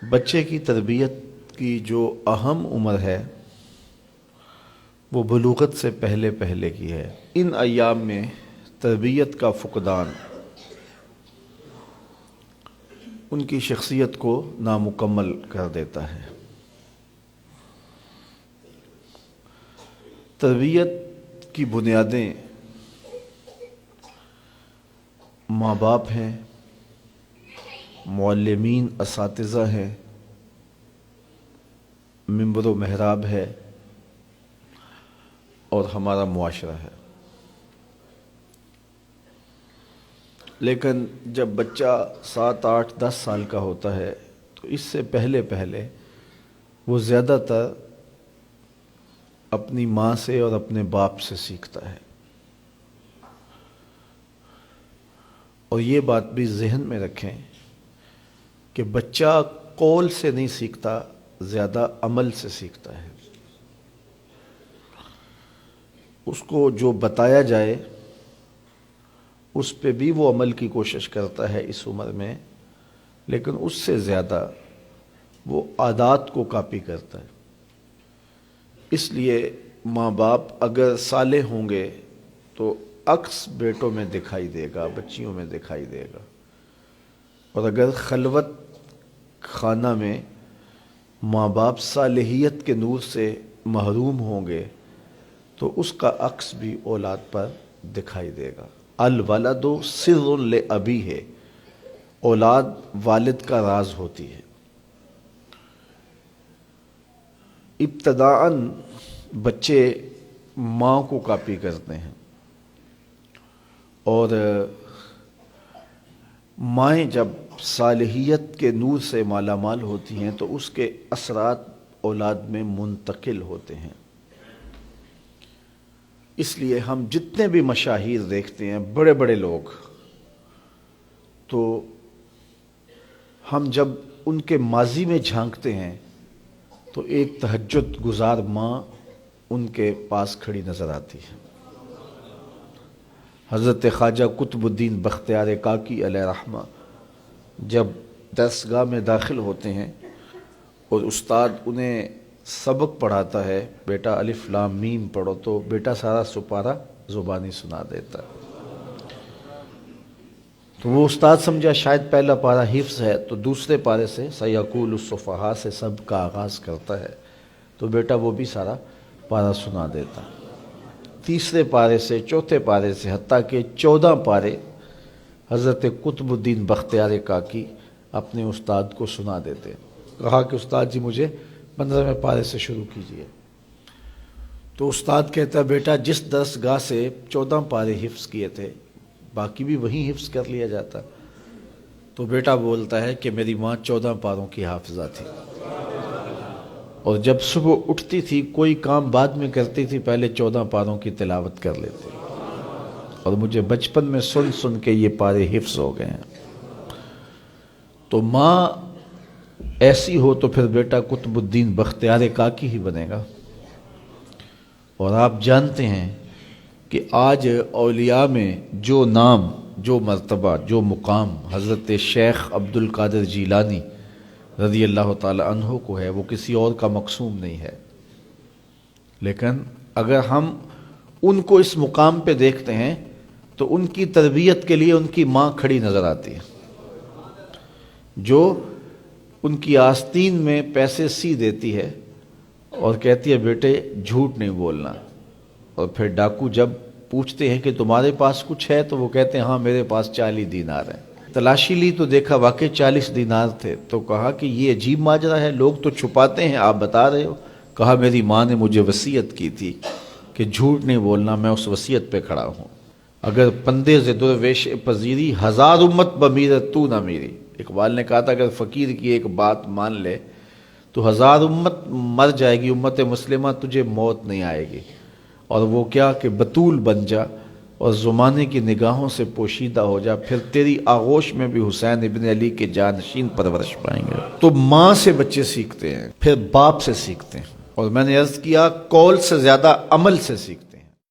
بچے کی تربیت کی جو اہم عمر ہے وہ بلوغت سے پہلے پہلے کی ہے۔ ان ایام میں تربیت کا فقدان ان کی شخصیت کو نامکمل کر دیتا ہے۔ تربیت کی بنیادیں ماں باپ ہیں، معلمین اساتذہ ہیں، منبر و محراب ہے اور ہمارا معاشرہ ہے۔ لیکن جب بچہ 7، 8، 10 سال کا ہوتا ہے تو اس سے پہلے پہلے وہ زیادہ تر اپنی ماں سے اور اپنے باپ سے سیکھتا ہے، اور یہ بات بھی ذہن میں رکھیں کہ بچہ قول سے نہیں سیکھتا، زیادہ عمل سے سیکھتا ہے۔ اس کو جو بتایا جائے اس پہ بھی وہ عمل کی کوشش کرتا ہے اس عمر میں، لیکن اس سے زیادہ وہ عادات کو کاپی کرتا ہے۔ اس لیے ماں باپ اگر صالح ہوں گے تو عکس بیٹوں میں دکھائی دے گا، بچیوں میں دکھائی دے گا، اور اگر خلوت خانہ میں ماں باپ صالحیت کے نور سے محروم ہوں گے تو اس کا عکس بھی اولاد پر دکھائی دے گا۔ الولد سر لابیہ، اولاد والد کا راز ہوتی ہے۔ ابتداءً بچے ماں کو کاپی کرتے ہیں، اور مائیں جب صالحیت کے نور سے مالا مال ہوتی ہیں تو اس کے اثرات اولاد میں منتقل ہوتے ہیں۔ اس لیے ہم جتنے بھی مشاہیر دیکھتے ہیں، بڑے بڑے لوگ، تو ہم جب ان کے ماضی میں جھانکتے ہیں تو ایک تہجد گزار ماں ان کے پاس کھڑی نظر آتی ہے۔ حضرت خواجہ قطب الدین بختیار کاکی علیہ رحمہ جب درسگاہ میں داخل ہوتے ہیں اور استاد انہیں سبق پڑھاتا ہے، بیٹا الف لام میم پڑھو، تو بیٹا سارا سپارہ زبانی سنا دیتا ہے۔ تو وہ استاد سمجھا شاید پہلا پارہ حفظ ہے، تو دوسرے پارے سے سیقول الصفحاء سے سب کا آغاز کرتا ہے، تو بیٹا وہ بھی سارا پارہ سنا دیتا۔ تیسرے پارے سے، چوتھے پارے سے، حتیٰ کہ 14 پارے حضرت قطب الدین بختیار کاکی اپنے استاد کو سنا دیتے۔ کہا کہ استاد جی مجھے 15ویں پارے سے شروع کیجئے۔ تو استاد کہتا ہے بیٹا جس درسگاہ سے 14 پارے حفظ کیے تھے باقی بھی وہیں حفظ کر لیا جاتا۔ تو بیٹا بولتا ہے کہ میری ماں 14 پاروں کی حافظہ تھی، اور جب صبح اٹھتی تھی کوئی کام بعد میں کرتی تھی، پہلے 14 پاروں کی تلاوت کر لیتی، اور مجھے بچپن میں سن سن کے یہ پارے حفظ ہو گئے ہیں۔ تو ماں ایسی ہو تو پھر بیٹا قطب الدین بختیار کاکی ہی بنے گا۔ اور آپ جانتے ہیں کہ آج اولیاء میں جو نام، جو مرتبہ، جو مقام حضرت شیخ عبد القادر جیلانی رضی اللہ تعالی عنہ کو ہے وہ کسی اور کا مقسوم نہیں ہے۔ لیکن اگر ہم ان کو اس مقام پہ دیکھتے ہیں تو ان کی تربیت کے لیے ان کی ماں کھڑی نظر آتی ہے، جو ان کی آستین میں پیسے سی دیتی ہے اور کہتی ہے بیٹے جھوٹ نہیں بولنا۔ اور پھر ڈاکو جب پوچھتے ہیں کہ تمہارے پاس کچھ ہے تو وہ کہتے ہیں ہاں میرے پاس 40 دینار ہیں۔ تلاشی لی تو دیکھا واقعی 40 دینار تھے، تو کہا کہ یہ عجیب ماجرا ہے، لوگ تو چھپاتے ہیں، آپ بتا رہے ہو؟ کہا میری ماں نے مجھے وصیت کی تھی کہ جھوٹ نہیں بولنا، میں اس وصیت پہ کھڑا ہوں۔ اگر پندے ز درویش پذیری، 1000 امت بمیرت تو نہ میری۔ اقبال نے کہا تھا اگر فقیر کی ایک بات مان لے تو 1000 امت مر جائے گی، امت مسلمہ تجھے موت نہیں آئے گی۔ اور وہ کیا کہ بطول بن جا اور زمانے کی نگاہوں سے پوشیدہ ہو جا، پھر تیری آغوش میں بھی حسین ابن علی کے جانشین پرورش پائیں گے۔ تو ماں سے بچے سیکھتے ہیں، پھر باپ سے سیکھتے ہیں، اور میں نے عرض کیا قول سے زیادہ عمل سے سیکھتے ہیں۔